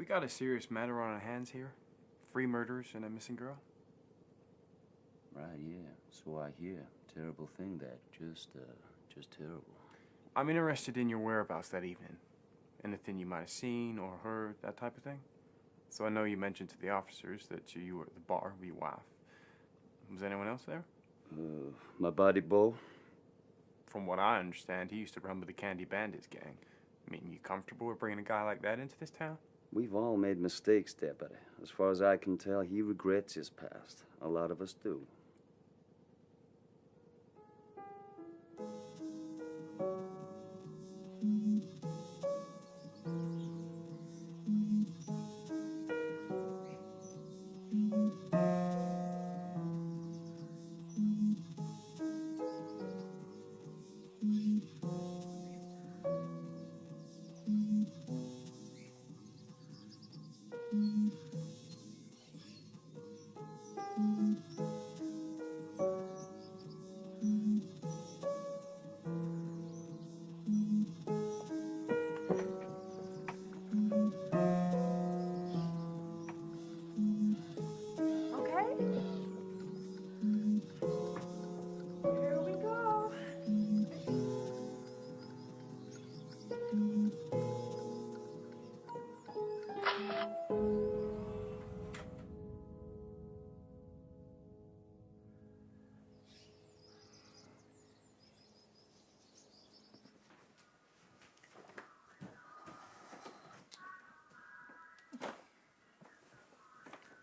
We got a serious matter on our hands here. 3 murders and a missing girl. Right, yeah. So I hear. Terrible thing that. Just terrible. I'm interested in your whereabouts that evening. Anything you might have seen or heard, that type of thing. So I know you mentioned to the officers that you were at the bar with your wife. Was anyone else there? My buddy Bo. From what I understand, he used to run with the Candy Bandits gang. I mean, you comfortable with bringing a guy like that into this town? We've all made mistakes, Deputy. As far as I can tell, he regrets his past. A lot of us do.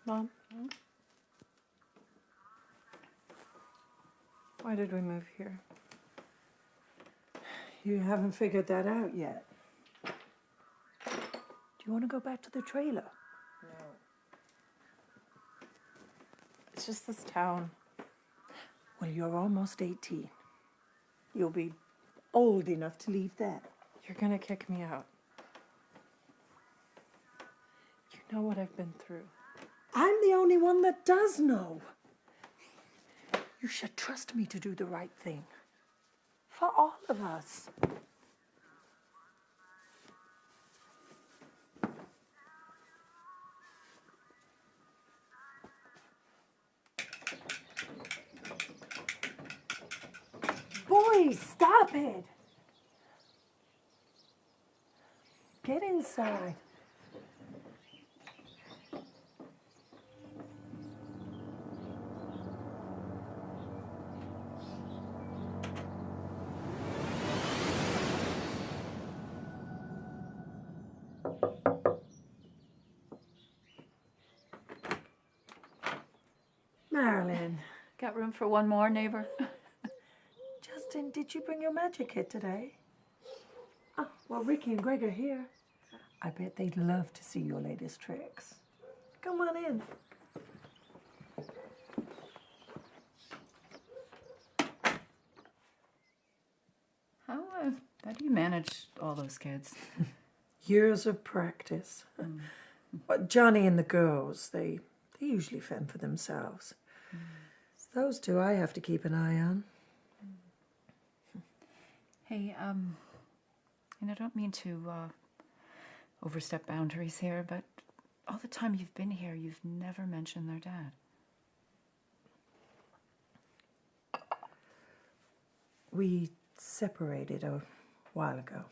Mom? Why did we move here? You haven't figured that out yet. Do you want to go back to the trailer? No. It's just this town. Well, you're almost 18. You'll be old enough to leave that. You're gonna kick me out. You know what I've been through. I'm the only one that does know. You should trust me to do the right thing. For all of us. Boys, stop it! Get inside. Marilyn. Got room for one more, neighbor? Justin, did you bring your magic kit today? Oh, well, Ricky and Greg are here. I bet they'd love to see your latest tricks. Come on in. How do you manage all those kids? Years of practice. But Johnny and the girls, they usually fend for themselves. It's those two I have to keep an eye on. Hey, and I don't mean to overstep boundaries here, but all the time you've been here, you've never mentioned their dad. We separated a while ago.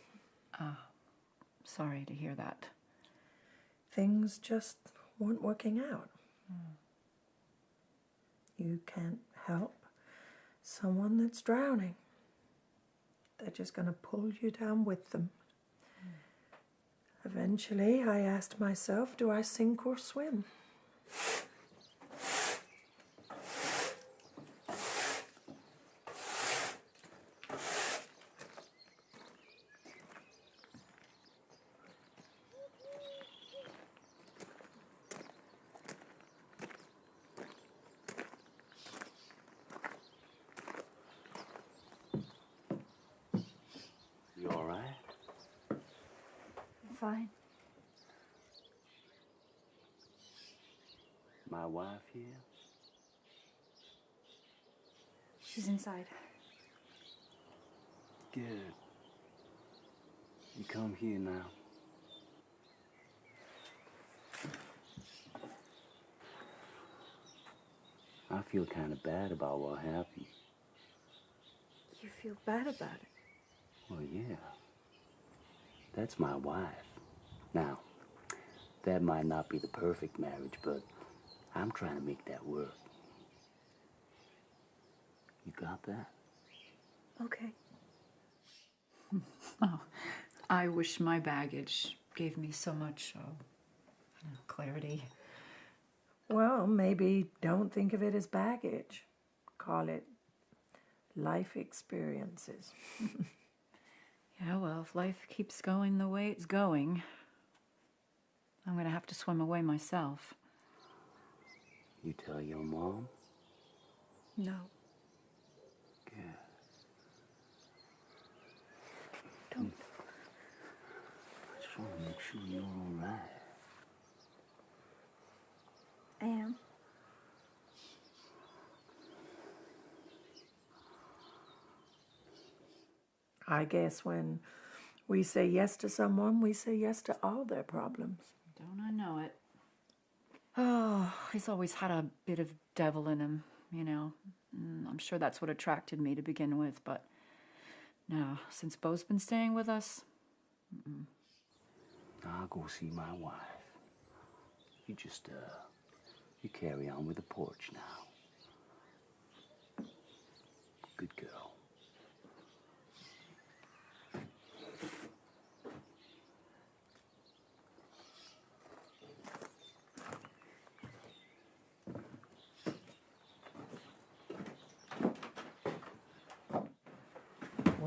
Sorry to hear that. Things just weren't working out. You can't help someone that's drowning. They're just going to pull you down with them. Eventually, I asked myself, do I sink or swim? You all right? I'm fine. My wife here? She's inside. Good. You come here now. feel kind of bad about what happened. You feel bad about it? Well, yeah. That's my wife. Now, that might not be the perfect marriage, but I'm trying to make that work. You got that? Okay. Oh, I wish my baggage gave me so much clarity. Well, maybe don't think of it as baggage. Call it life experiences. Yeah, well, if life keeps going the way it's going, I'm gonna have to swim away myself. You tell your mom? No. Good. Don't. I just want to make sure you're all right. I am. I guess when we say yes to someone, we say yes to all their problems. Don't I know it? Oh, he's always had a bit of devil in him, you know. I'm sure that's what attracted me to begin with, but no, since Beau's been staying with us, I'll go see my wife. You just, you carry on with the porch now. Good girl.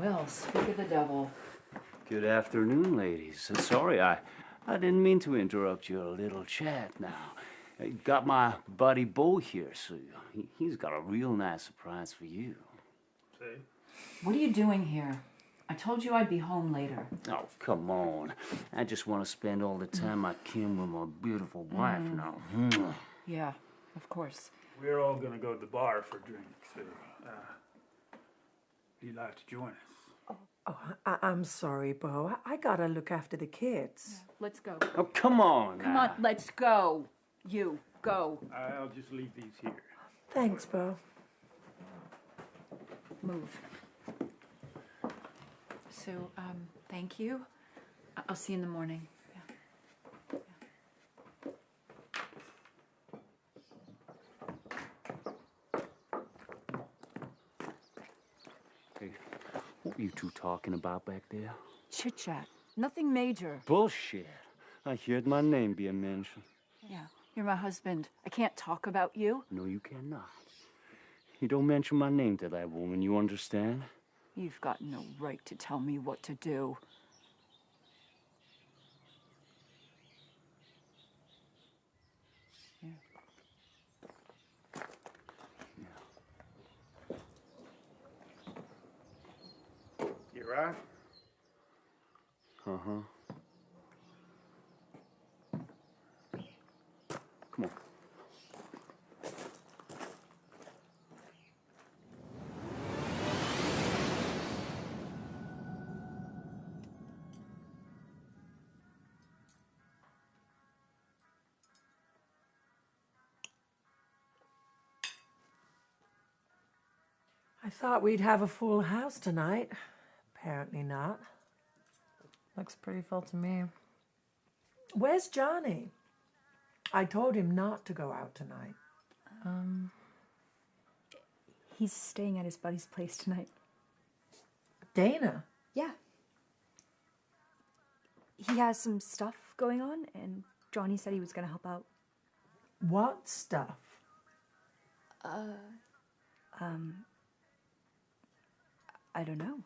well, speak of the devil. Good afternoon, ladies. Sorry, I didn't mean to interrupt your little chat now. I got my buddy Beau here, so he's got a real nice surprise for you. See? What are you doing here? I told you I'd be home later. Oh, come on. I just want to spend all the time I can with my beautiful wife now. Yeah, of course. We're all gonna go to the bar for drinks. So, do you like to join us? Oh, I'm sorry, Beau. I gotta look after the kids. Let's go. Oh, come on. Come on, let's go. You, go. I'll just leave these here. Thanks, Beau. Move. So, thank you. I'll see you in the morning. Yeah. Hey, what were you two talking about back there? Chit chat. Nothing major. Bullshit. I heard my name being mentioned. Yeah. You're my husband. I can't talk about you. No, you cannot. You don't mention my name to that woman, you understand? You've got no right to tell me what to do. Yeah. You right? Uh-huh. Come on. I thought we'd have a full house tonight. Apparently not. Looks pretty full to me. Where's Johnny? I told him not to go out tonight. He's staying at his buddy's place tonight. Dana? Yeah. He has some stuff going on, and Johnny said he was gonna help out. What stuff? I don't know.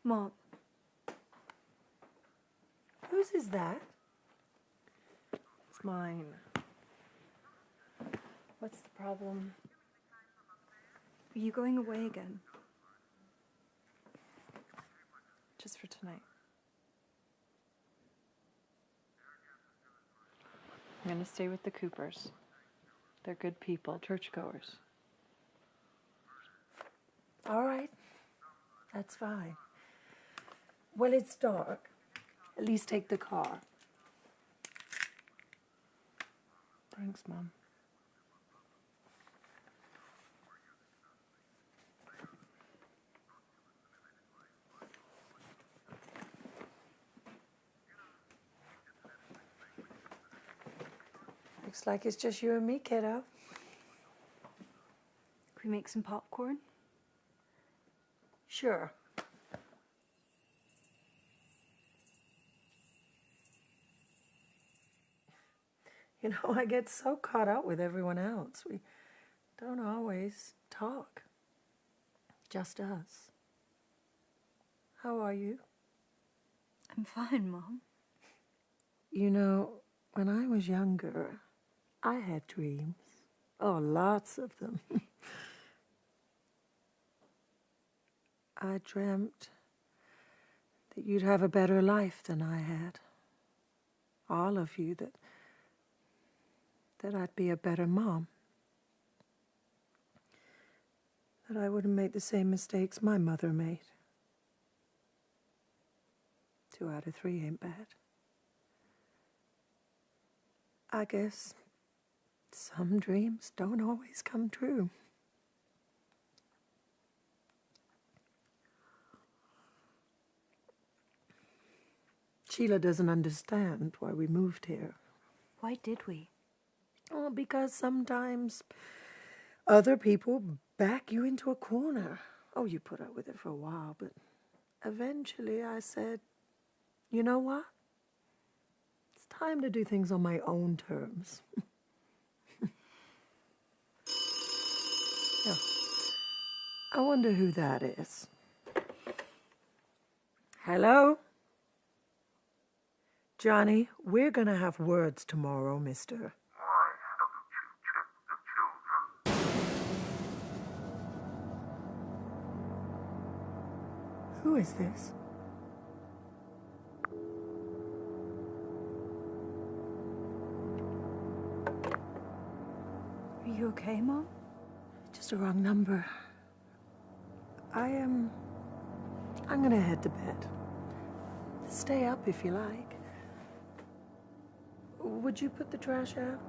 Mom, Whose is that? It's mine. What's the problem? are you going away again? Just for tonight. I'm gonna stay with the Coopers. They're good people, churchgoers. All right. That's fine. Well, it's dark. At least take the car. Thanks, Mom. Looks like it's just you and me, kiddo. Can we make some popcorn? Sure. You know, I get so caught up with everyone else. We don't always talk. Just us. How are you? I'm fine, Mom. You know, when I was younger, I had dreams. Oh, lots of them. I dreamt that you'd have a better life than I had. All of you, that I'd be a better mom. That I wouldn't make the same mistakes my mother made. 2 out of 3 ain't bad. I guess some dreams don't always come true. Sheila doesn't understand why we moved here. Why did we? Oh, because sometimes other people back you into a corner. Oh, you put up with it for a while, but eventually I said, you know what? It's time to do things on my own terms. Yeah. I wonder who that is. Hello? Johnny, we're gonna have words tomorrow, mister. Who is this? Are you okay, Mom? Just a wrong number. I'm gonna head to bed. Stay up if you like. Would you put the trash out?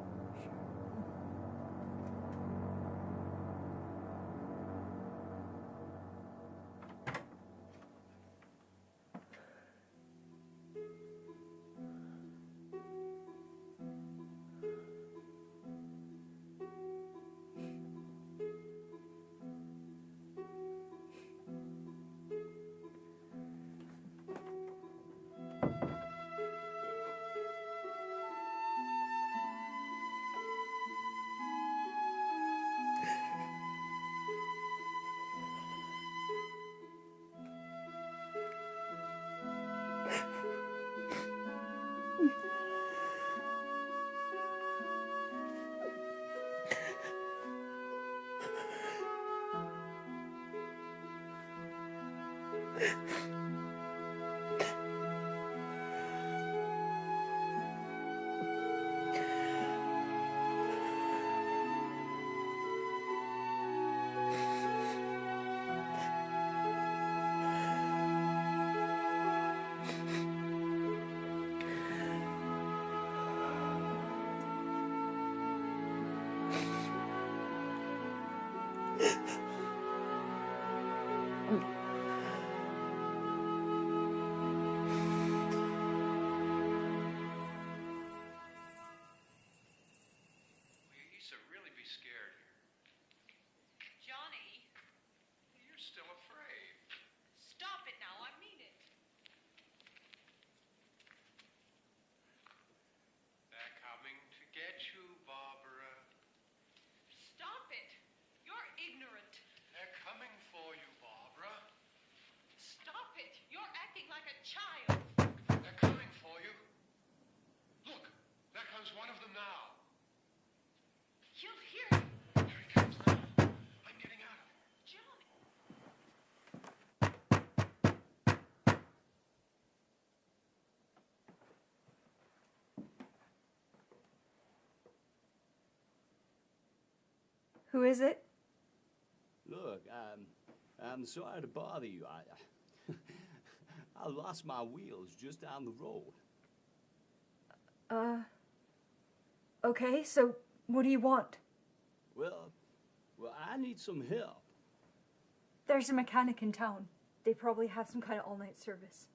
Who is it? Look, I'm sorry to bother you. I lost my wheels just down the road. Okay, so what do you want? Well, I need some help. There's a mechanic in town. They probably have some kind of all-night service.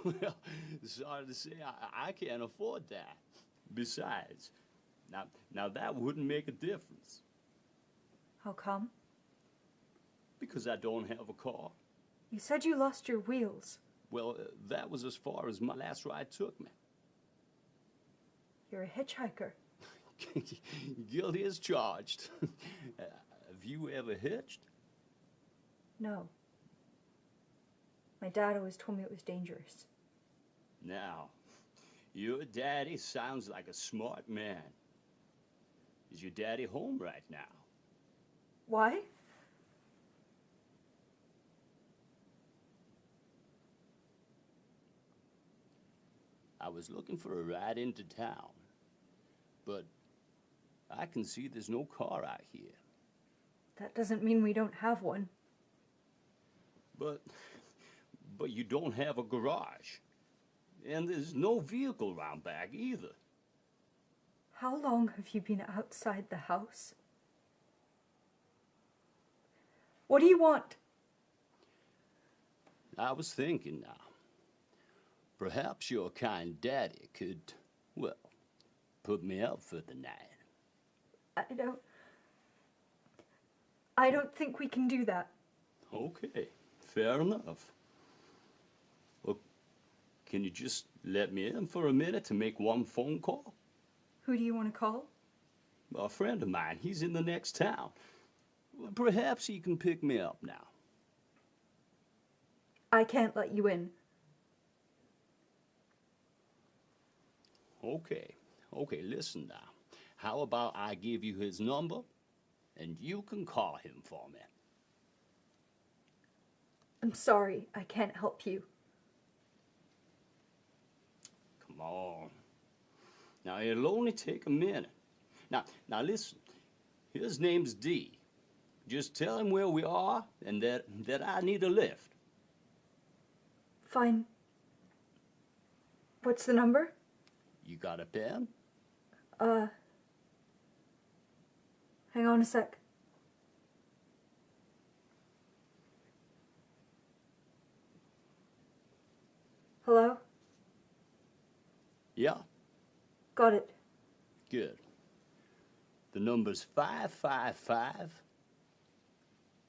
Well, sorry to say, I can't afford that. Besides, now that wouldn't make a difference. How come? Because I don't have a car. You said you lost your wheels. Well, that was as far as my last ride took me. You're a hitchhiker. Guilty as charged. Have you ever hitched? No. My dad always told me it was dangerous. Now, your daddy sounds like a smart man. Is your daddy home right now? Why? I was looking for a ride into town, but I can see there's no car out here. That doesn't mean we don't have one. But you don't have a garage. And there's no vehicle round back either. How long have you been outside the house? What do you want? I was thinking now, perhaps your kind daddy could, well, put me up for the night. I don't think we can do that. Okay, fair enough. Well, can you just let me in for a minute to make one phone call? Who do you want to call? A friend of mine, he's in the next town. Well, perhaps he can pick me up now. I can't let you in. Okay, listen now. How about I give you his number, and you can call him for me? I'm sorry, I can't help you. Come on. Now, it'll only take a minute. Now listen. His name's D. Just tell him where we are and that I need a lift. Fine. What's the number? You got a pen? Hang on a sec. Hello? Yeah, Got it. good. The number's 555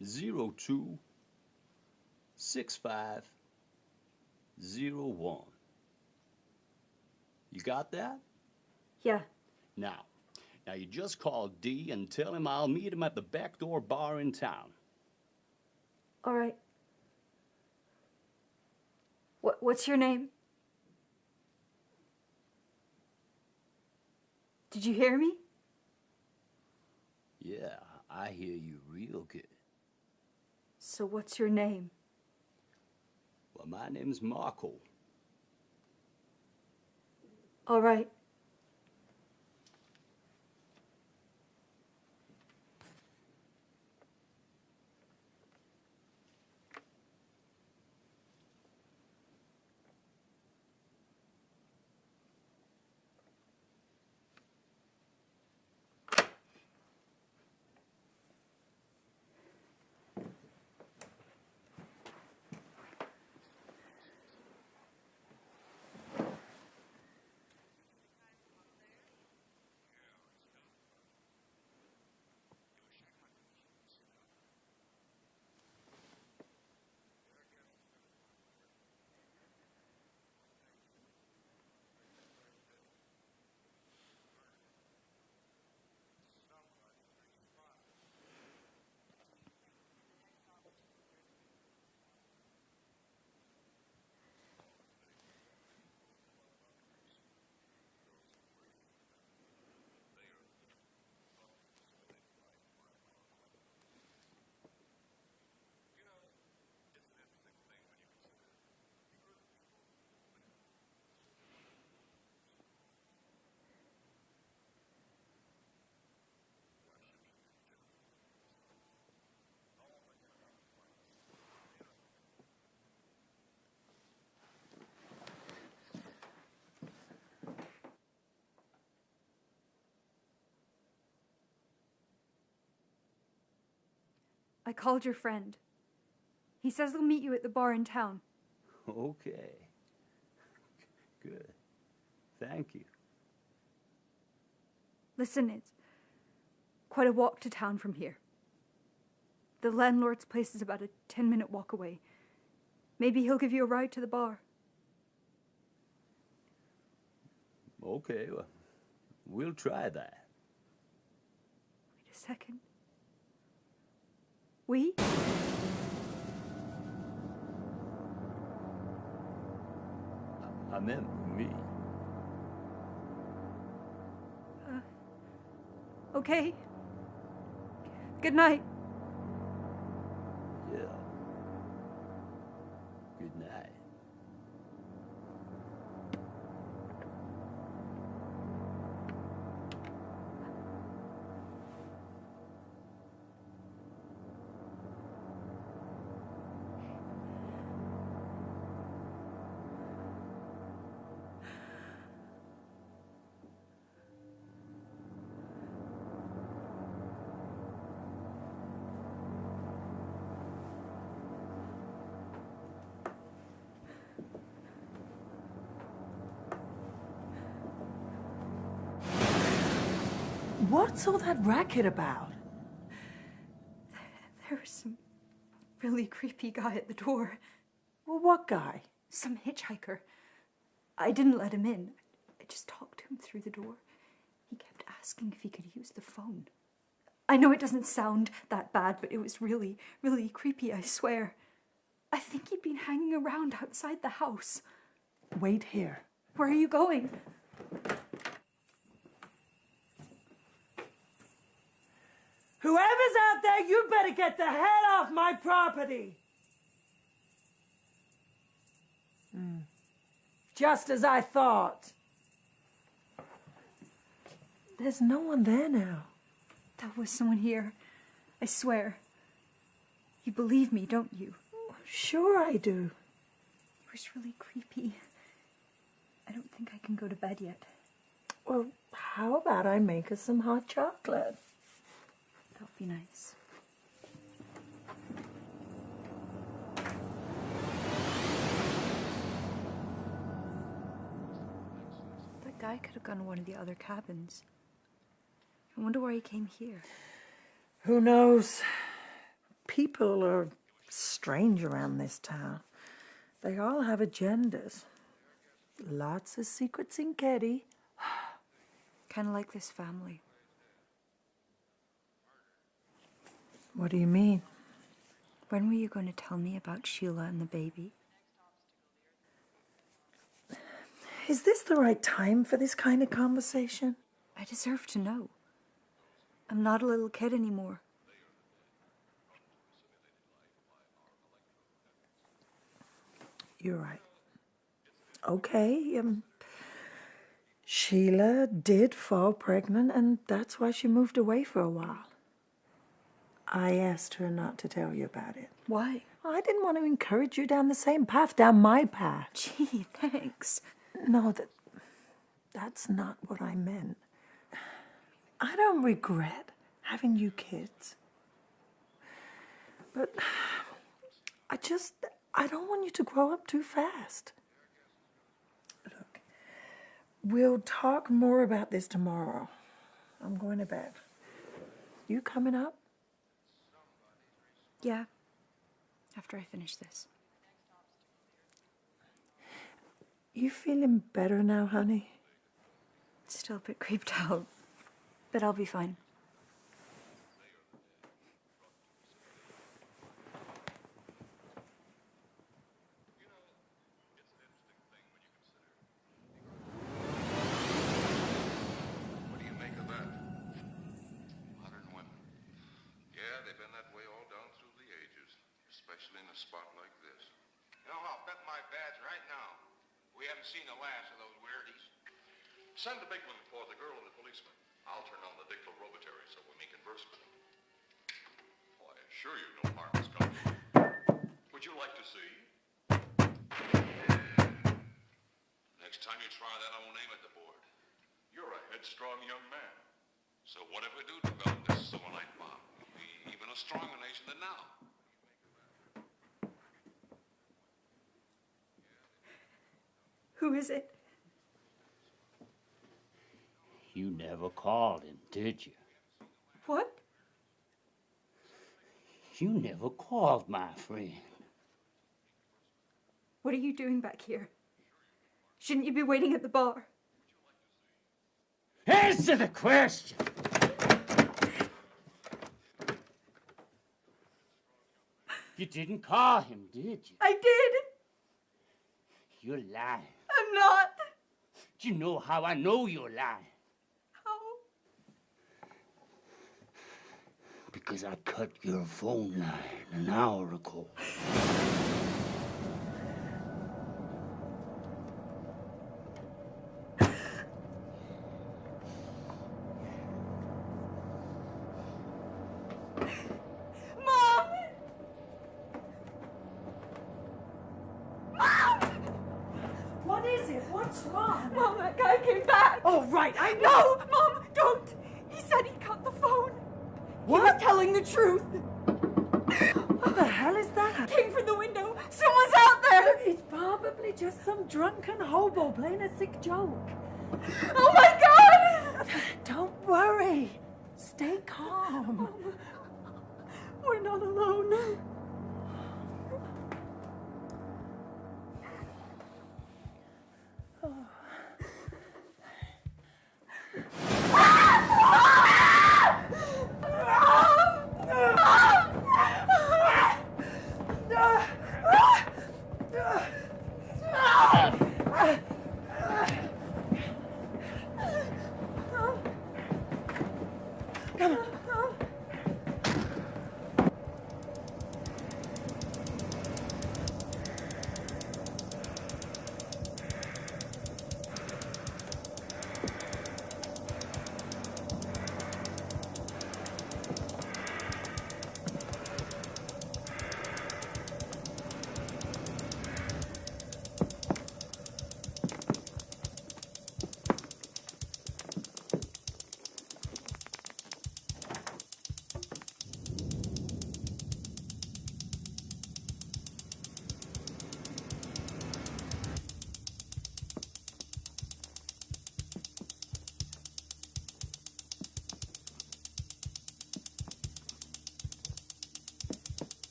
02 6501. You got that? Yeah. Now you just call D and tell him I'll meet him at the back door bar in town. All right. What's your name? Did you hear me? Yeah, I hear you real good. So what's your name? Well, my name's Marco. All right. I called your friend. He says he'll meet you at the bar in town. Okay. Good. Thank you. Listen, it's quite a walk to town from here. The landlord's place is about a 10-minute walk away. Maybe he'll give you a ride to the bar. Okay, well, we'll try that. Wait a second. We? I meant me. Okay. Good night. Yeah. Good night. What's all that racket about? There was some really creepy guy at the door. Well, what guy? Some hitchhiker. I didn't let him in. I just talked to him through the door. He kept asking if he could use the phone. I know it doesn't sound that bad, but it was really, really creepy, I swear. I think he'd been hanging around outside the house. Wait here. Where are you going? Whoever's out there, you better get the hell off my property. Just as I thought. There's no one there now. There was someone here. I swear. You believe me, don't you? Sure I do. It was really creepy. I don't think I can go to bed yet. Well, how about I make us some hot chocolate? That would be nice. That guy could have gone to one of the other cabins. I wonder why he came here. Who knows? People are strange around this town. They all have agendas. Lots of secrets in Keddy. Kind of like this family. What do you mean? When were you going to tell me about Sheila and the baby? Is this the right time for this kind of conversation? I deserve to know. I'm not a little kid anymore. You're right. Okay, Sheila did fall pregnant, and that's why she moved away for a while. I asked her not to tell you about it. Why? I didn't want to encourage you down the same path, down my path. Gee, thanks. No, that's not what I meant. I don't regret having you kids. But I don't want you to grow up too fast. Look, we'll talk more about this tomorrow. I'm going to bed. You coming up? Yeah. After I finish this. You feeling better now, honey? Still a bit creeped out. But I'll be fine. What do you make of that? Modern women. Yeah, they've been that way all down through the ages, especially in a spot like this. You know, I'll bet my badge right now we haven't seen the last of those weirdies. Send the big one for the girl and the policeman. I'll turn on the dictal robotary so we may converse with them. Oh, I assure you no harm has come to you. Would you like to see? Next time you try that, I won't aim at the board. You're a headstrong young man. So what if we do develop this selenite bomb? Will we even been a stronger nation than now. Who is it? You never called him, did you? What? You never called, my friend. What are you doing back here? Shouldn't you be waiting at the bar? Answer the question! You didn't call him, did you? I did! You're lying. I'm not! You know how I know you're lying? How? Because I cut your phone line an hour ago. What is it? What's wrong? Mom, that guy came back! Oh, right, I know. No! Mom, don't! He said he cut the phone. What? He was telling the truth. What the hell is that? Came from the window. Someone's out there! It's probably just some drunken hobo playing a sick joke. Oh my God! Don't worry. Stay calm. We're not alone.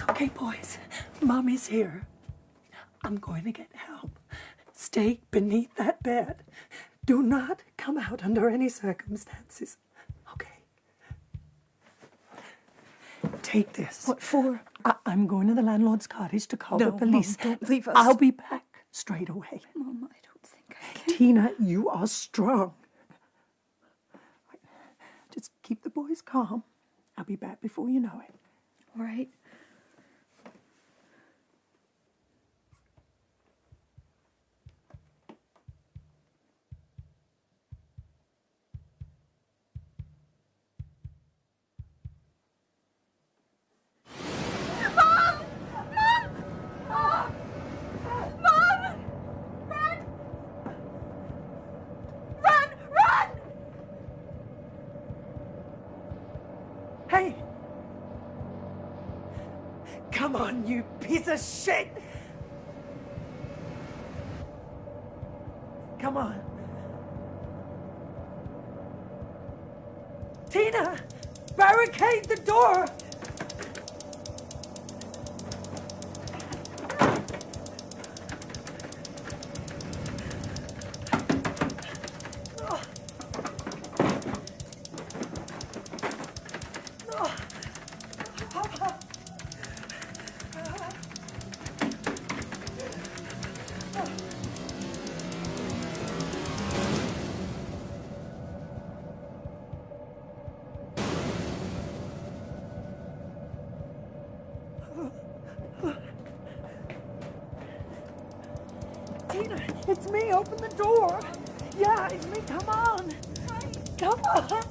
Okay, boys. Mommy's here. I'm going to get help. Stay beneath that bed. Do not come out under any circumstances. Okay? Take this. What for? I'm going to the landlord's cottage to call No, the police. Mom, don't leave us. I'll be back straight away. Mom, I don't think I can. Tina, you are strong. Just keep the boys calm. I'll be back before you know it. All right. Hey! Come on, you piece of shit! Come on. Tina! Barricade the door! Tina, it's me. Open the door. Yeah, it's me. Come on. Come on. Come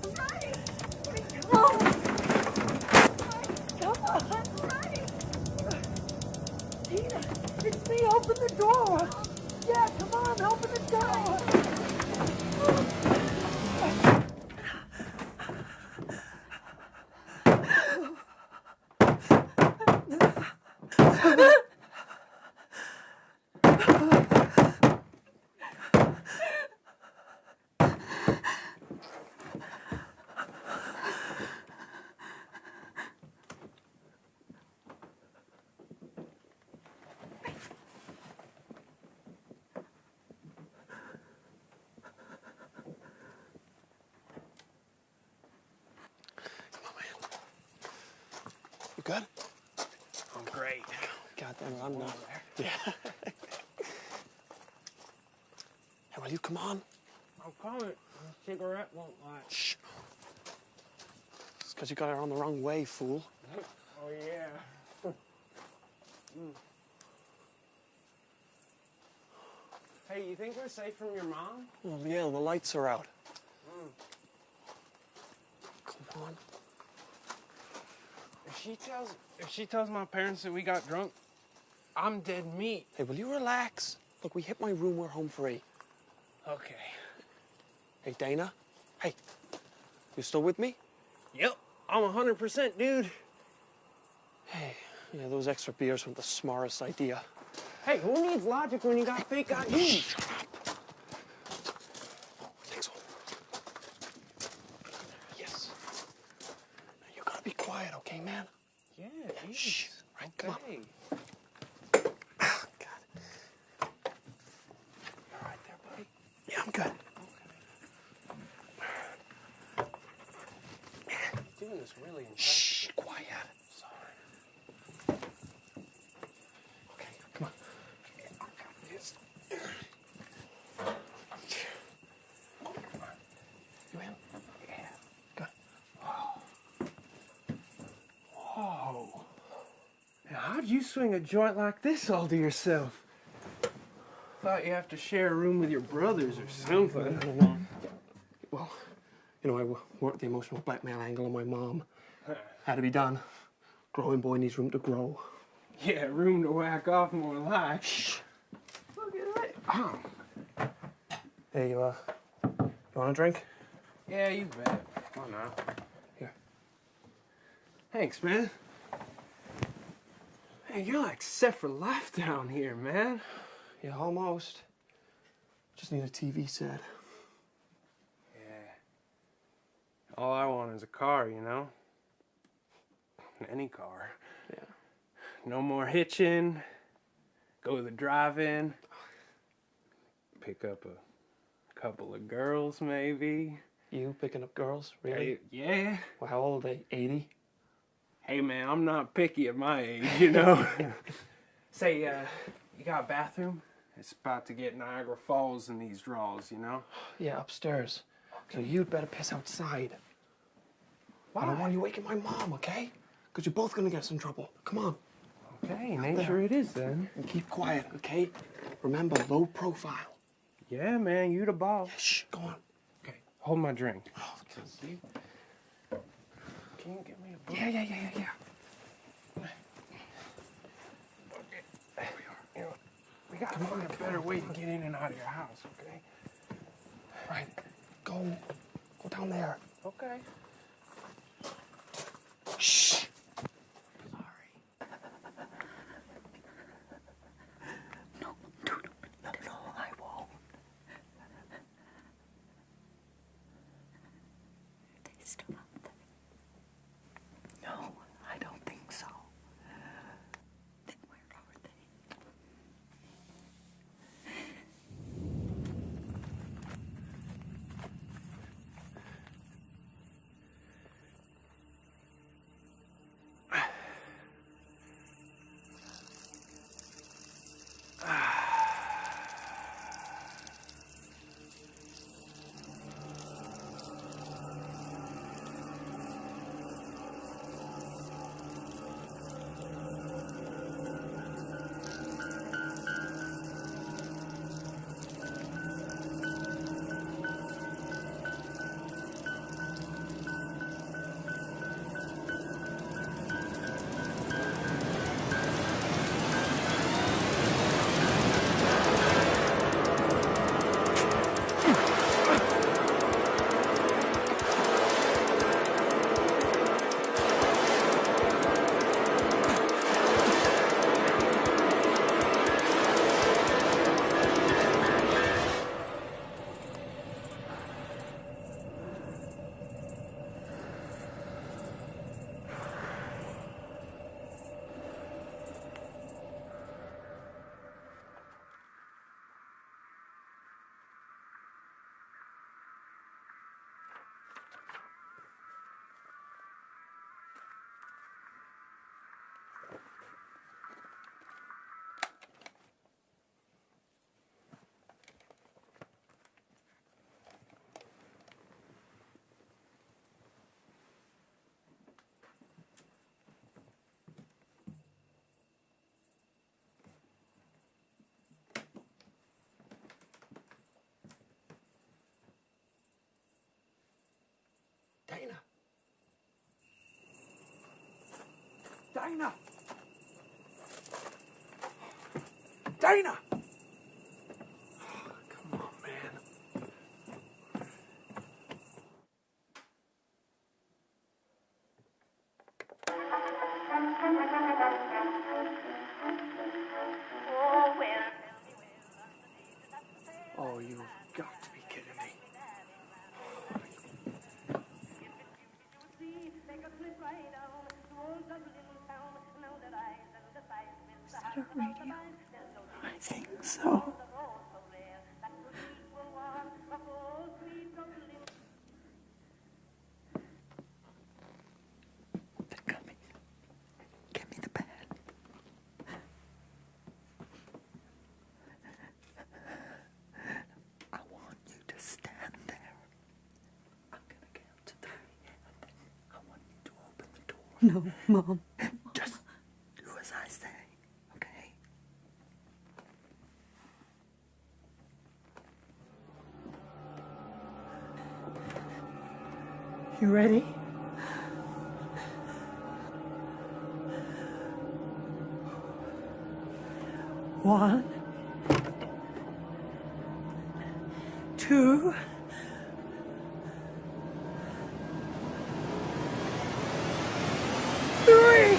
on. Come on. Tina, it's me. Open the door. Yeah, come on. Open the door. You good? I'm great. God damn it, I'm not. Yeah. Hey, will you come on? I'm coming. A cigarette won't light. Shh. It's because you got it on the wrong way, fool. Oh, yeah. Hey, you think we're safe from your mom? Well, yeah, the lights are out. Come on. If she tells my parents that we got drunk, I'm dead meat. Hey, will you relax? Look, we hit my room, we're home free. Okay. Hey, Dana. Hey, you still with me? Yep, I'm 100%, dude. Hey, yeah, those extra beers weren't the smartest idea. Hey, who needs logic when you got fake ID? Shut up. Thanks. Yes. Now, you gotta be quiet, okay, man? Yeah, Shh. Right, come on. Yeah, I'm good. You're doing this really impressive. Shh, quiet. Sorry. Okay, come on. Yes. You in? Yeah. Good. Whoa. Now, how'd you swing a joint like this all to yourself? Thought you have to share a room with your brothers or something. No. Well, you know, I worked the emotional blackmail angle on my mom. Had to be done. Growing boy needs room to grow. Yeah, room to whack off more like. Shh. Look at that. Oh. Hey, you want a drink? Yeah, you bet. Why not? Here. Thanks, man. Hey, you're like set for life down here, man. Yeah, almost. Just need a TV set. Yeah. All I want is a car, you know? Any car. Yeah. No more hitching. Go to the drive-in. Pick up a couple of girls, maybe. You picking up girls? Really? Hey, yeah. Well, how old are they? 80? Hey, man, I'm not picky at my age, you know? Say, you got a bathroom? It's about to get Niagara Falls in these draws, you know? Yeah, upstairs. So you'd better piss outside. Why? I don't want you waking my mom, okay? Because you're both gonna get us in trouble. Come on. Okay, nature it is then. And keep quiet, okay? Remember, low profile. Yeah, man, you the boss. Yeah, shh, go on. Okay, hold my drink. Oh, okay. Can you get me a book? Yeah. There we are. You know, we gotta find a better way to get in and out of your house, okay? Right. Go down there. Okay. Shh. Still up there? No, I don't think so. Then where are they? Dana! Dana! Come on, man. Oh, you've got to be kidding me. Is that a radio? I think so. Get me the pad. I want you to stand there. I'm gonna count to 3, and then I want you to open the door. No, Mom. Just do as I say, okay? You ready? One, 2, 3.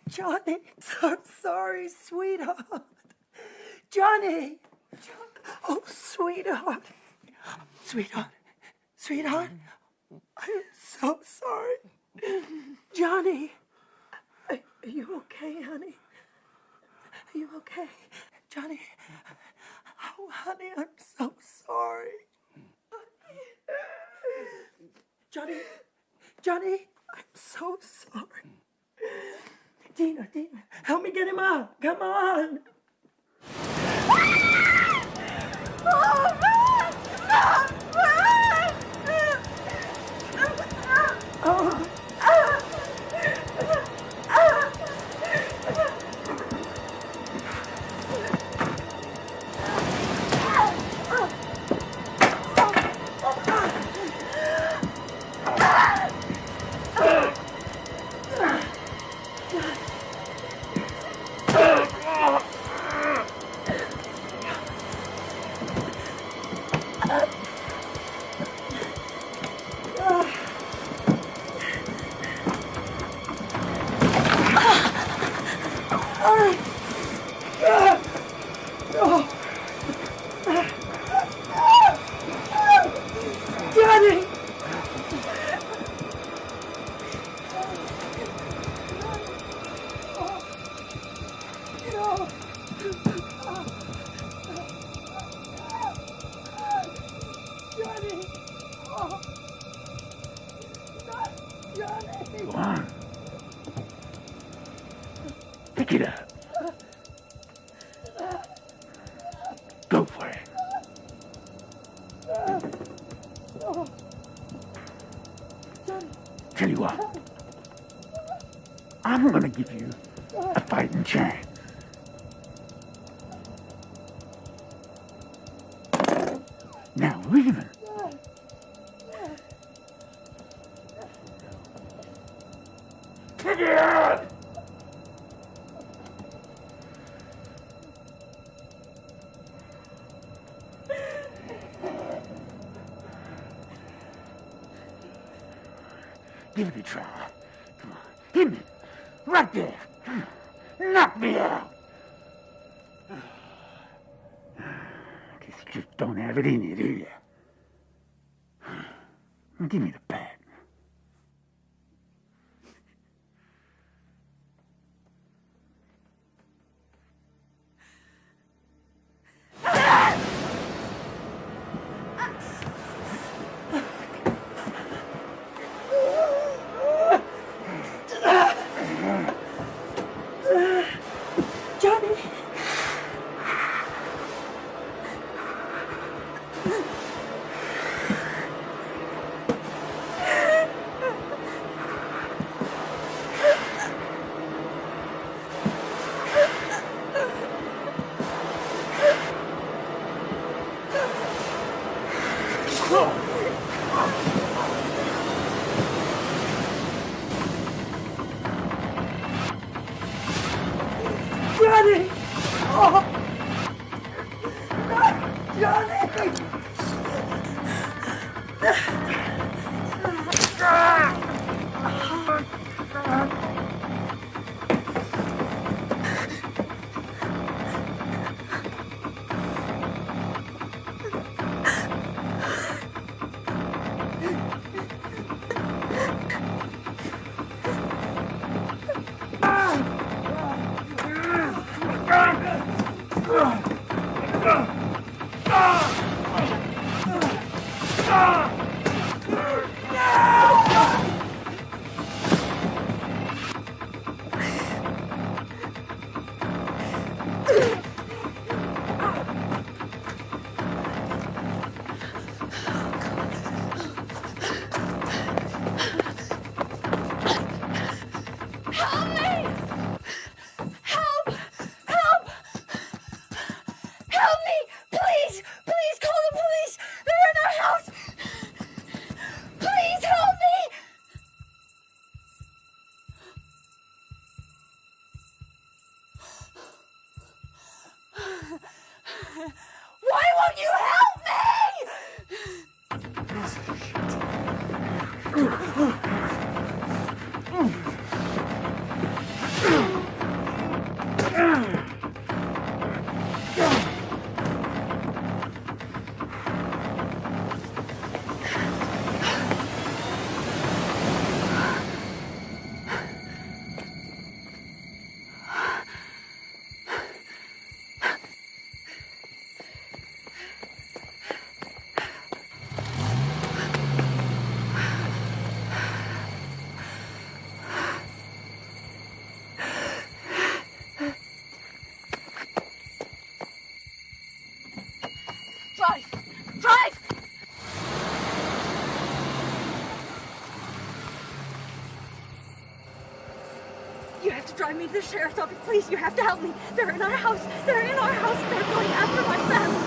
Johnny, so sorry, sweetheart. Johnny! Oh, sweetheart. Sweetheart, I'm so sorry. Johnny, are you okay, honey? Are you okay? Johnny, oh, honey, I'm so sorry. Johnny, I'm so sorry. Dina, help me get him out. Come on. Oh, man! Oh. Go on. Pick it up. Go for it. Tell you what, I'm gonna give you a fighting chance. Now leave it. Pick it up! Give it a try. Come on. Hit me. Right there. Knock me out. Guess you just don't have it in you, do you? Give me the bat. Johnny! Oh! Johnny! Why won't you help Drive! Drive! You have to drive me to the sheriff's office, please. You have to help me. They're in our house. They're in our house. They're going after my family.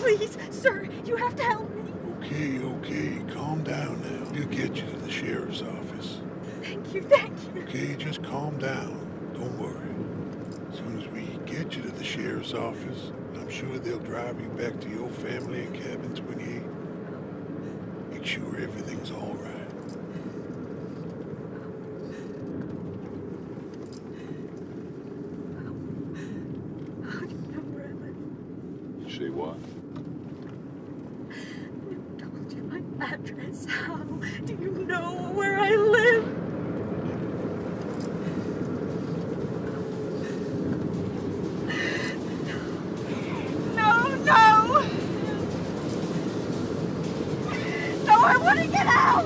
Please, sir, you have to help me. Okay, calm down now. We'll get you to the sheriff's office. Thank you, thank you. Okay, just calm down. Don't worry. As soon as we get you to the sheriff's office, I'm sure they'll drive you back to your family in cabin 28. Make sure everything's all right. How do you know where I live? Say what? I told you my address. How do you know where I live? No, I want to get out!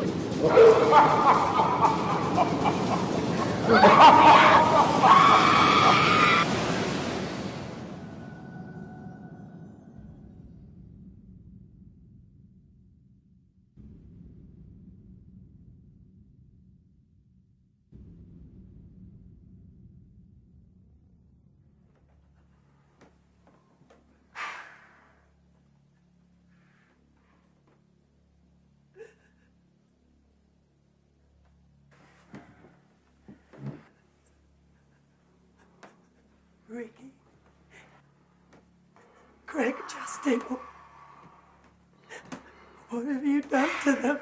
Ricky. Craig, Justin. What have you done to them?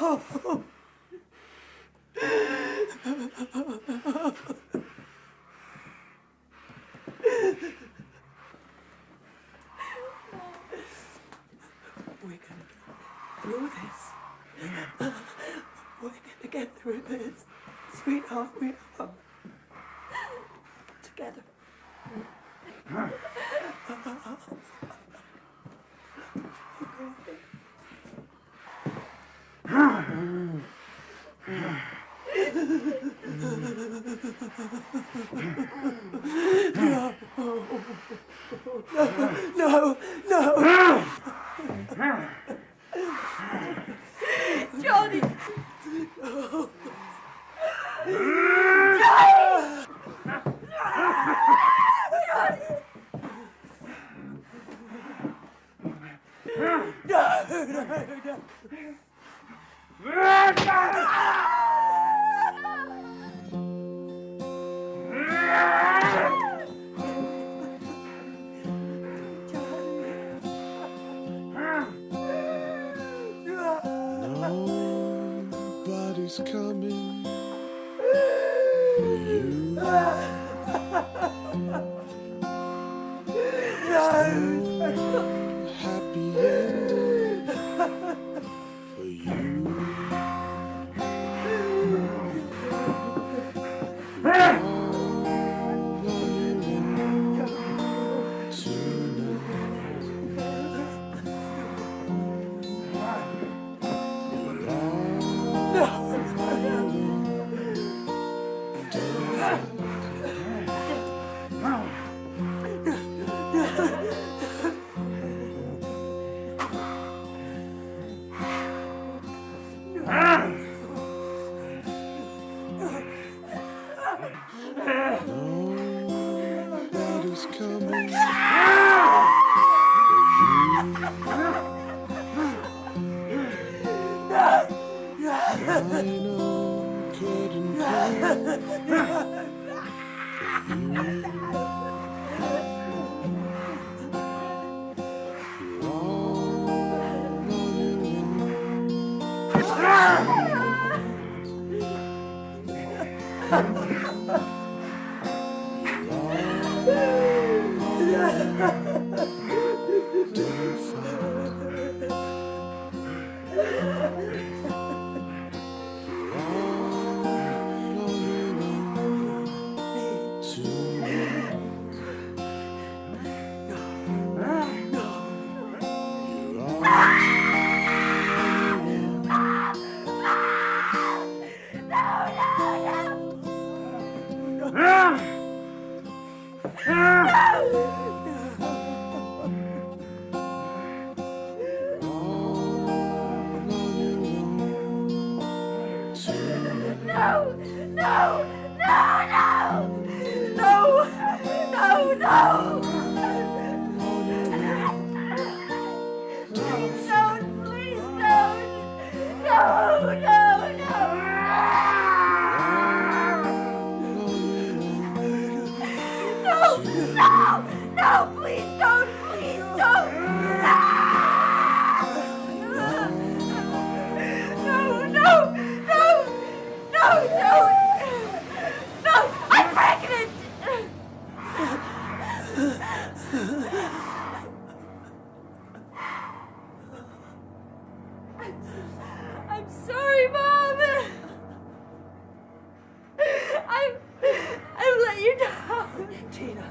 Oh. We're gonna get through this. We're gonna get through this. Sweetheart, we are. Together. No. Johnny! Johnny! Happy ending for you. Nobody's coming for you. Final curtain call for you. I'm sorry, Mom. I've let you down. Tina,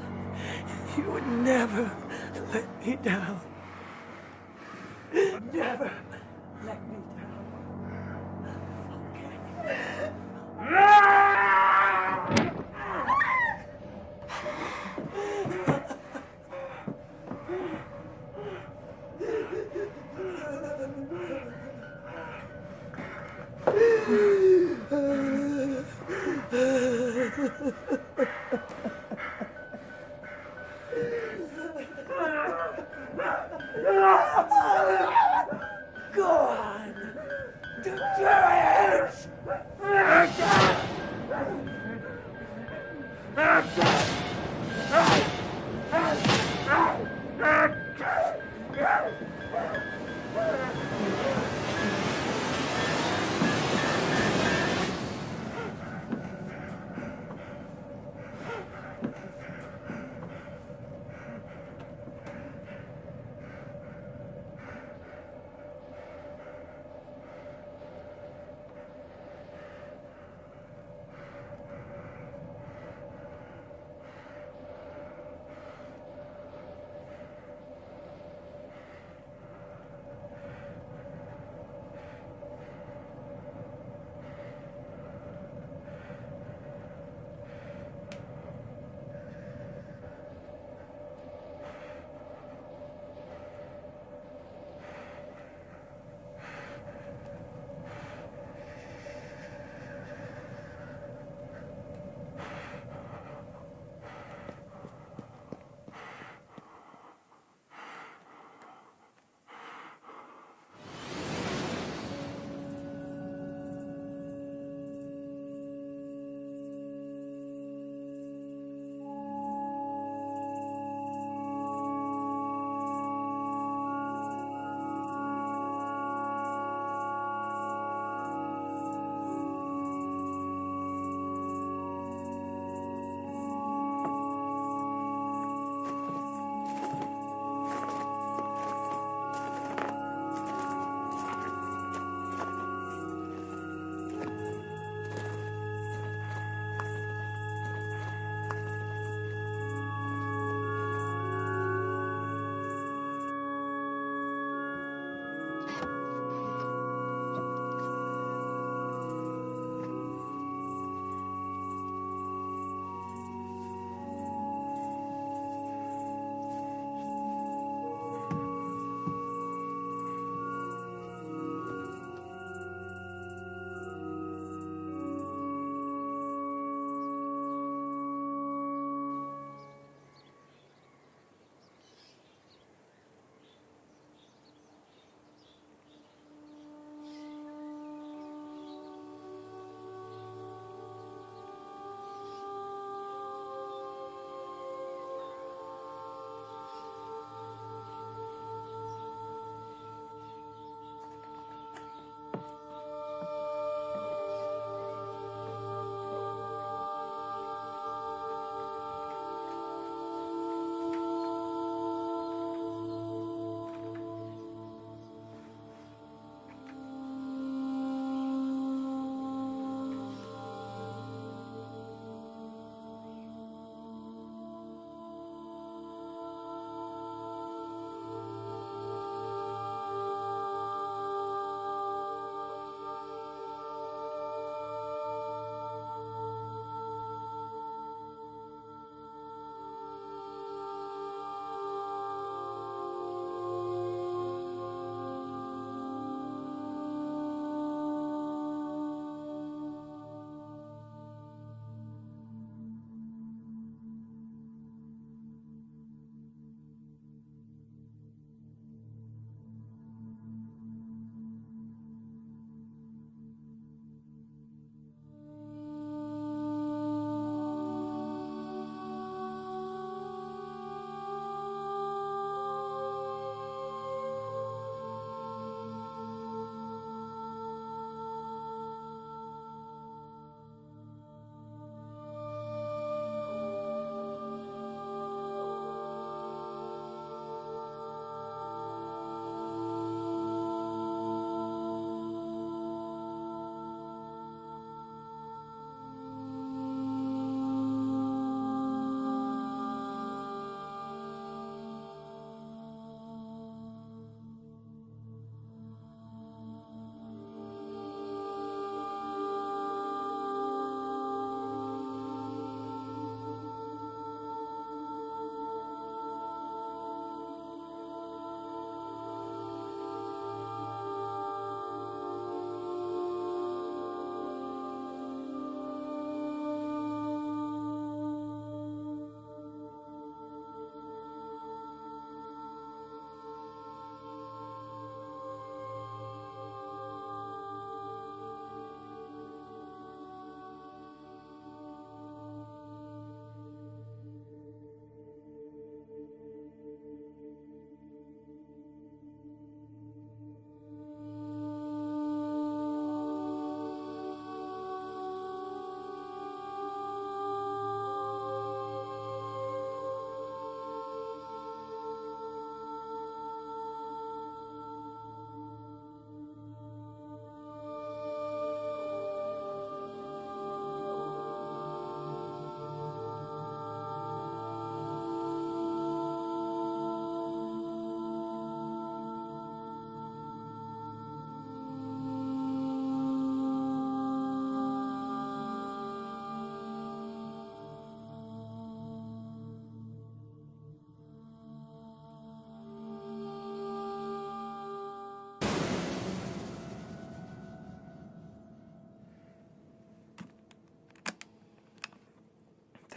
you would never let me down. Never let me down. Go on. Do it.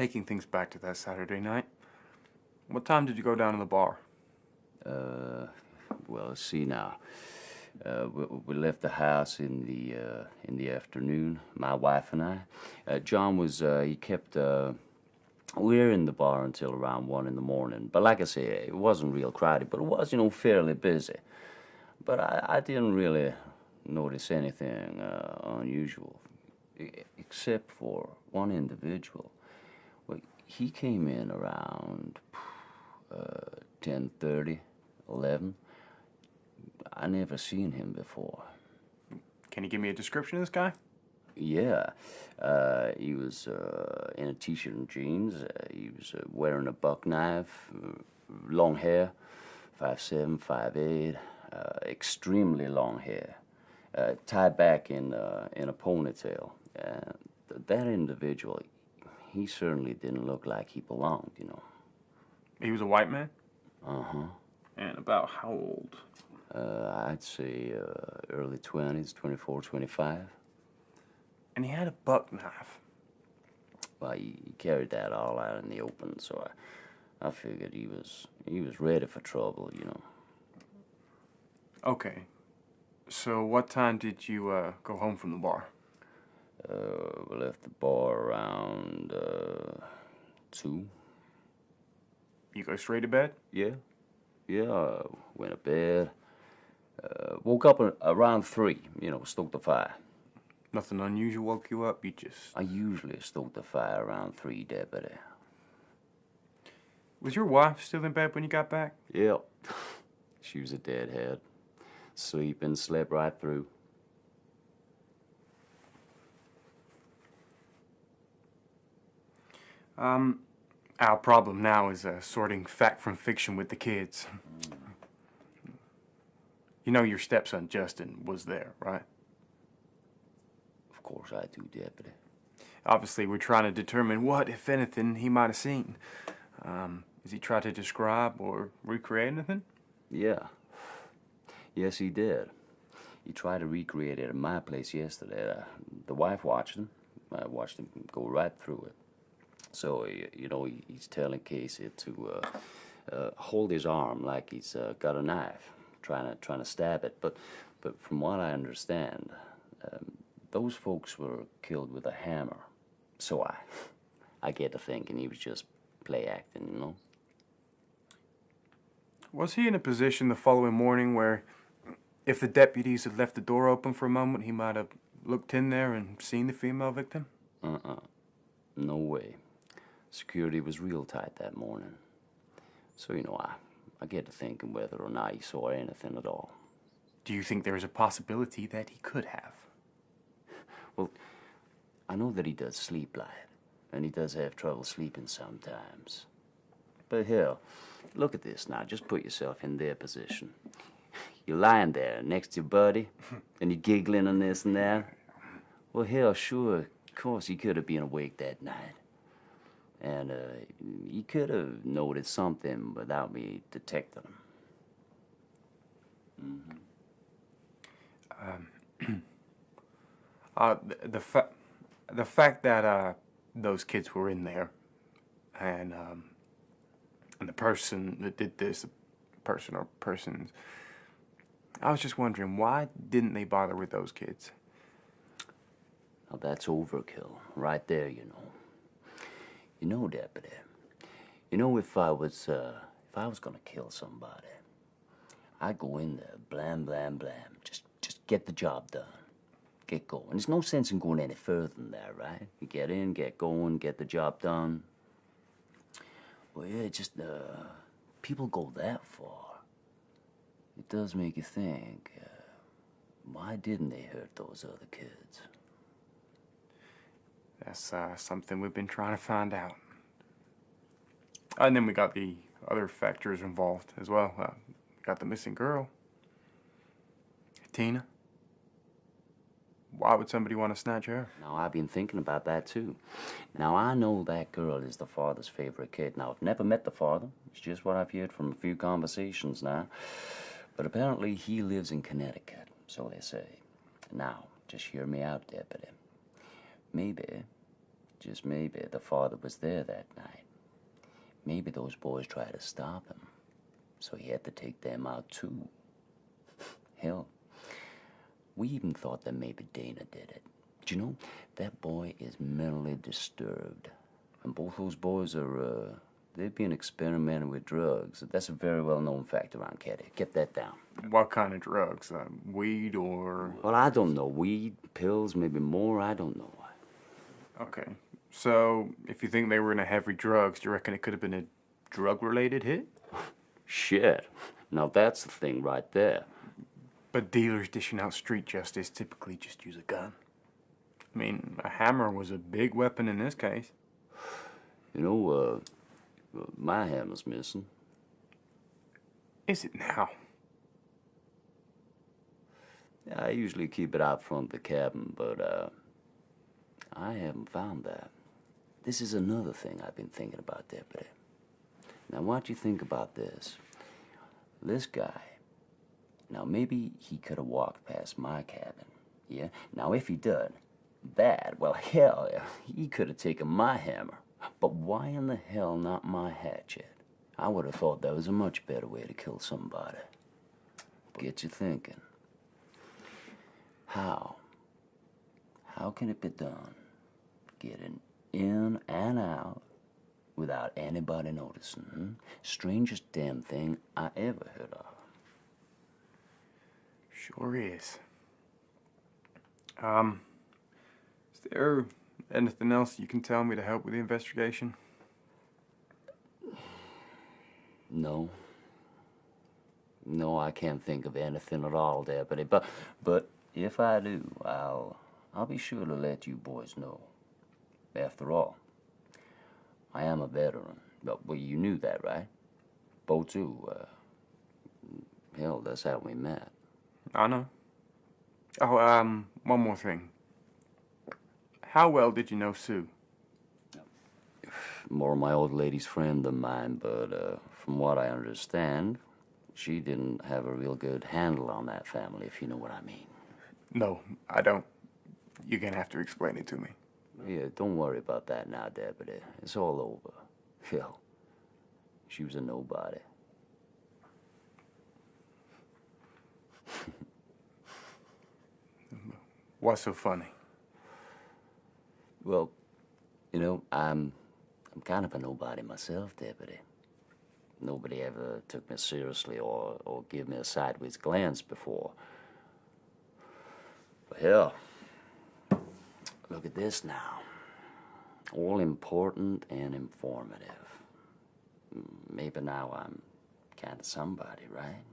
Taking things back to that Saturday night, what time did you go down to the bar? Well, let's see now. We left the house in the afternoon, my wife and I. John was, he kept, we were in the bar until around 1 in the morning. But like I say, it wasn't real crowded, but it was, fairly busy. But I didn't really notice anything unusual, except for one individual. Well, he came in around 10:30, 11. I never seen him before. Can you give me a description of this guy? Yeah, he was in a t-shirt and jeans. He was wearing a buck knife, long hair, 5'7", 5'8", extremely long hair, tied back in a ponytail. That individual, he certainly didn't look like he belonged, He was a white man? Uh-huh. And about how old? I'd say early 20s, 24, 25. And he had a buck knife. Well, he carried that all out in the open, so I figured he was ready for trouble, Okay. So what time did you go home from the bar? We left the bar around 2. You go straight to bed? Yeah. Yeah, went to bed. Woke up around 3, stoked the fire. Nothing unusual woke you up? I usually stoke the fire around 3, Deputy. Was your wife still in bed when you got back? Yep. She was a deadhead. Sleeping, slept right through. Our problem now is sorting fact from fiction with the kids. You know your stepson, Justin, was there, right? Of course I do, Deputy. Obviously, we're trying to determine what, if anything, he might have seen. Has he tried to describe or recreate anything? Yeah. Yes, he did. He tried to recreate it at my place yesterday. The wife watched him. I watched him go right through it. So, he's telling Casey to hold his arm like he's got a knife, trying to stab it. But from what I understand, those folks were killed with a hammer. So I get to thinking he was just play acting, Was he in a position the following morning where, if the deputies had left the door open for a moment, he might have looked in there and seen the female victim? No way. Security was real tight that morning. So, I get to thinking whether or not he saw anything at all. Do you think there is a possibility that he could have? Well, I know that he does sleep light, and he does have trouble sleeping sometimes. But hell, look at this now. Just put yourself in their position. You're lying there next to your buddy, and you're giggling and this and that. Well, hell, sure, of course, he could have been awake that night. And he could have noticed something without me detecting him. The fact that those kids were in there, and the person that did this, person or persons, I was just wondering, why didn't they bother with those kids? Now that's overkill, right there, Deputy. If I was gonna kill somebody, I'd go in there, blam, blam, blam, just get the job done. Get going. There's no sense in going any further than that, right? You get in, get going, get the job done. Well, yeah, people go that far. It does make you think, why didn't they hurt those other kids? That's something we've been trying to find out. And then we got the other factors involved as well. We got the missing girl, Tina. Why would somebody want to snatch her? Now, I've been thinking about that, too. Now, I know that girl is the father's favorite kid. Now, I've never met the father. It's just what I've heard from a few conversations now. But apparently, he lives in Connecticut, so they say. Now, just hear me out, Deputy. Maybe Just maybe the father was there that night. Maybe those boys tried to stop him, so he had to take them out too. Hell, we even thought that maybe Dana did it. Do you know, that boy is mentally disturbed. And both those boys are, they've been experimenting with drugs. That's a very well-known fact around Caddy. Get that down. What kind of drugs? Weed or... Well, I don't know. Weed, pills, maybe more. I don't know. Okay. So, if you think they were into heavy drugs, do you reckon it could have been a drug-related hit? Shit. Now that's the thing right there. But dealers dishing out street justice typically just use a gun. I mean, a hammer was a big weapon in this case. You know, my hammer's missing. Is it now? I usually keep it out front of the cabin, but, I haven't found that. This is another thing I've been thinking about, Deputy. Now, what do you think about this? This guy, now maybe he could have walked past my cabin, yeah? Now, if he did, well, hell, yeah, he could have taken my hammer. But why in the hell not my hatchet? I would have thought that was a much better way to kill somebody. Get you thinking. How? How can it be done? Getting in and out without anybody noticing. Hmm? Strangest damn thing I ever heard of. Sure is. Is there anything else you can tell me to help with the investigation? No. No, I can't think of anything at all, Deputy. But if I do, I'll be sure to let you boys know. After all, I am a veteran. Well, you knew that, right? Bo, too. Hell, that's how we met. I know. Oh, one more thing. How well did you know Sue? More my old lady's friend than mine, but from what I understand, she didn't have a real good handle on that family, if you know what I mean. No, I don't. You're gonna have to explain it to me. Yeah, don't worry about that now, Deputy. It's all over. Hell, she was a nobody. What's so funny? Well, you know, I'm kind of a nobody myself, Deputy. Nobody ever took me seriously or gave me a sideways glance before. But hell, look at this now. All important and informative. Maybe now I'm kind of somebody, right?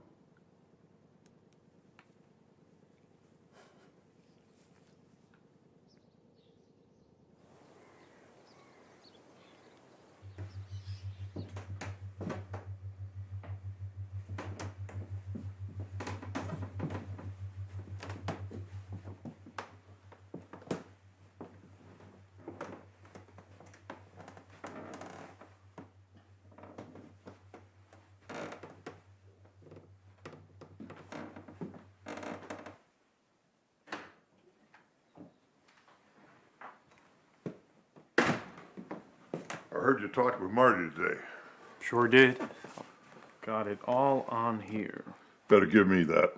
I heard you talking with Marty today. Sure did. Got it all on here. Better give me that.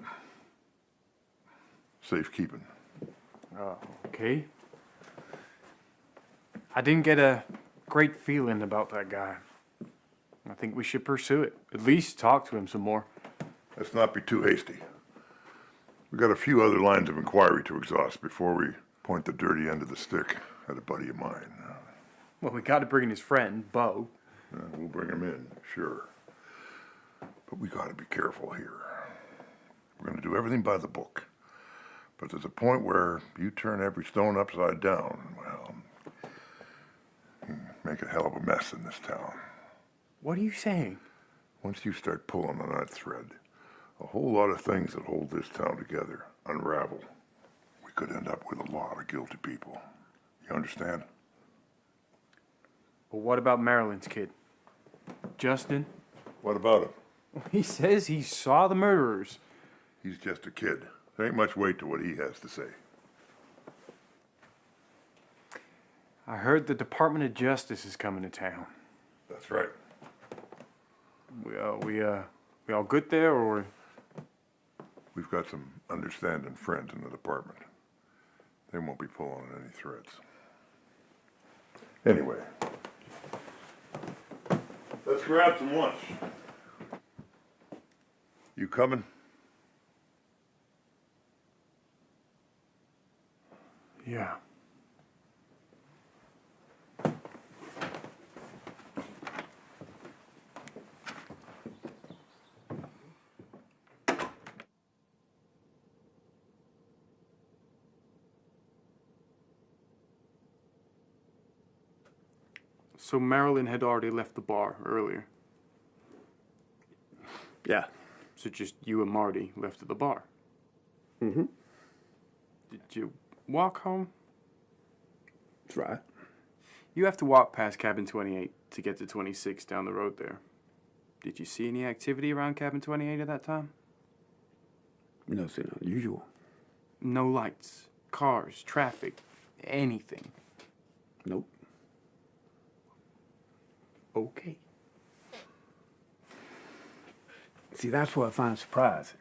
Safekeeping. Okay. I didn't get a great feeling about that guy. I think we should pursue it. At least talk to him some more. Let's not be too hasty. We got a few other lines of inquiry to exhaust before we point the dirty end of the stick at a buddy of mine. Well, we got to bring in his friend, Bo. We'll bring him in, sure. But we got to be careful here. We're going to do everything by the book. But there's a point where you turn every stone upside down, well, you make a hell of a mess in this town. What are you saying? Once you start pulling on that thread, a whole lot of things that hold this town together unravel. We could end up with a lot of guilty people. You understand? Well, what about Marilyn's kid? Justin? What about him? He says he saw the murderers. He's just a kid. There ain't much weight to what he has to say. I heard the Department of Justice is coming to town. That's right. We all good there, or? We've got some understanding friends in the department. They won't be pulling any threads. Anyway, let's grab some lunch. You coming? Yeah. So Marilyn had already left the bar earlier. Yeah. So just you and Marty left at the bar. Mm-hmm. Did you walk home? That's right. You have to walk past cabin 28 to get to 26 down the road there. Did you see any activity around cabin 28 at that time? Nothing unusual. No lights, cars, traffic, anything. Nope. Okay. See, that's what I find surprising.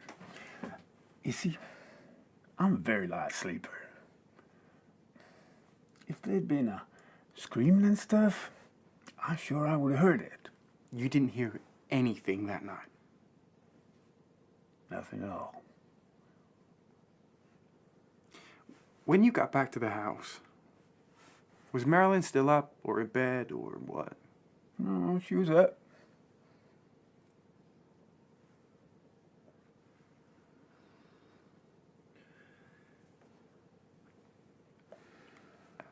You see, I'm a very light sleeper. If there'd been a screaming and stuff, I'm sure I would have heard it. You didn't hear anything that night? Nothing at all. When you got back to the house, was Marilyn still up or in bed or what? No, she was up.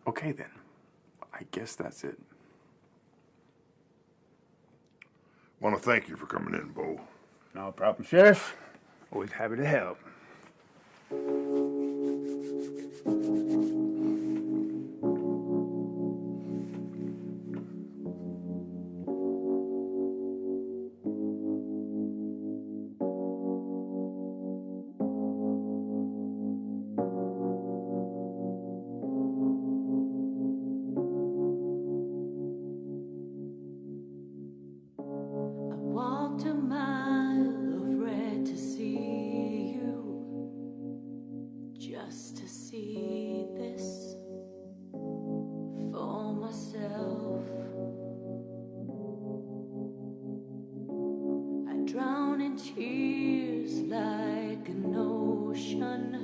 Okay then. I guess that's it. Want to thank you for coming in, Bo. No problem, Sheriff. Always happy to help. Walked a mile of red to see you, just to see this for myself. I drown in tears like an ocean.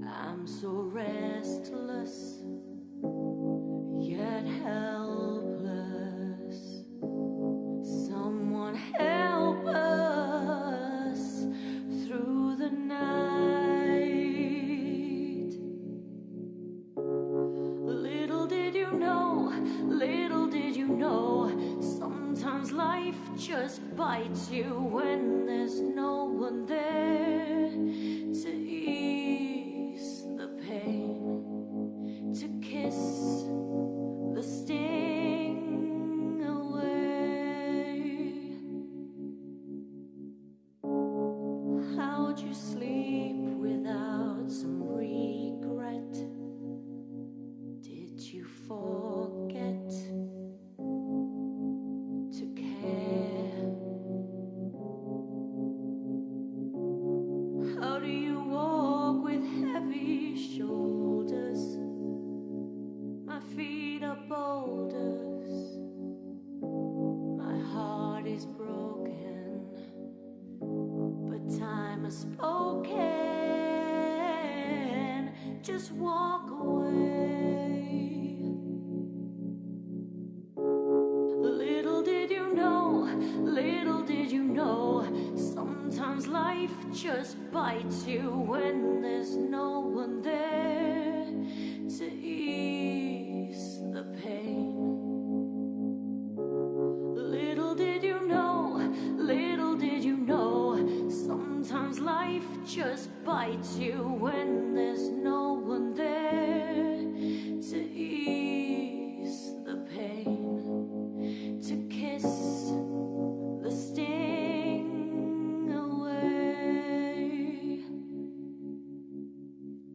I'm so restless, yet helpless. Someone help us through the night. Little did you know, sometimes life just bites you when there's no one there to ease the pain, to kiss the sting away. How'd you sleep without some regret? Did you forget to care? How do you walk with heavy shoulders? My feet are boulders. My heart is broken, but time has spoken. Just walk away. Little did you know, sometimes life just bites you when there's no one there to ease the pain. Little did you know, sometimes life just bites you when there's no one there to ease the pain, to kiss the sting away.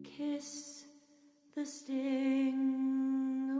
Kiss the sting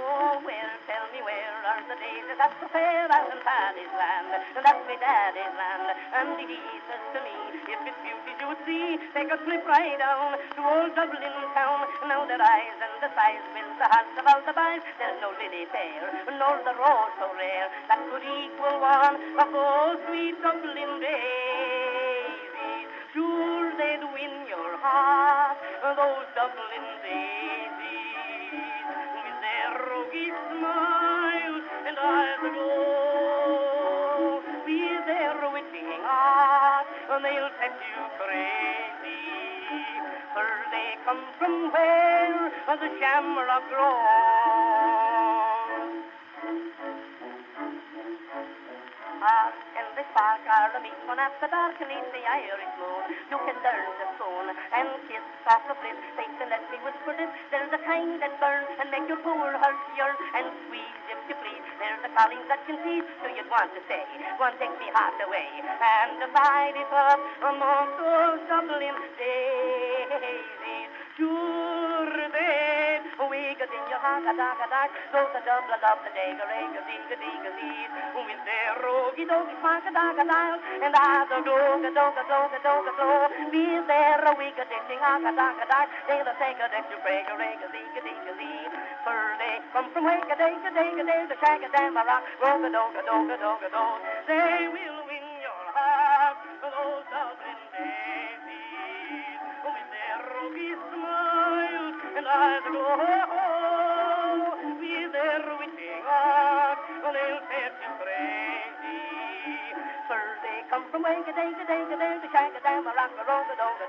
Oh, where, tell me where are the daisies at the fair out in Paddy's land? That's my daddy's land. And he says to me, if it's beauty you would see, take a slip right down to old Dublin town. Now the rise and the size builds the hearts of all the boys. There's no lily fair, nor the rose so rare, that could equal one of those sweet Dublin daisies. Sure they'd win your heart, those Dublin daisies, with their ruggy smiles and eyes aglow, with their witching art, they'll set you crazy, for they come from where the shamrock grows. And this park are the meet one after dark beneath the Irish moon. You can learn to swoon and kiss soft of bliss. Face and let me whisper this. There's a kind that burns and make your poor heart yearn and squeeze if you please. There's a calling that can tease, so you'd want to say, go and take me heart away and divide it up among those Dublin daisies. Sure then, we got in your heart a dark, those a double of the day, a with their roguey doggy smack a dark, and I the dog, be there a week a ditching a dark, they'll take a dish to break a reg a zee, for they come from wake a day, to shag a damn a rock, rogue a dog, they will win your heart, those Dublin daisies, with their roguey smiles and eyes aglow, with their witching art, they'll set you crazy. For they come from wake a day, to shag a damn a rock, a rogue a dog.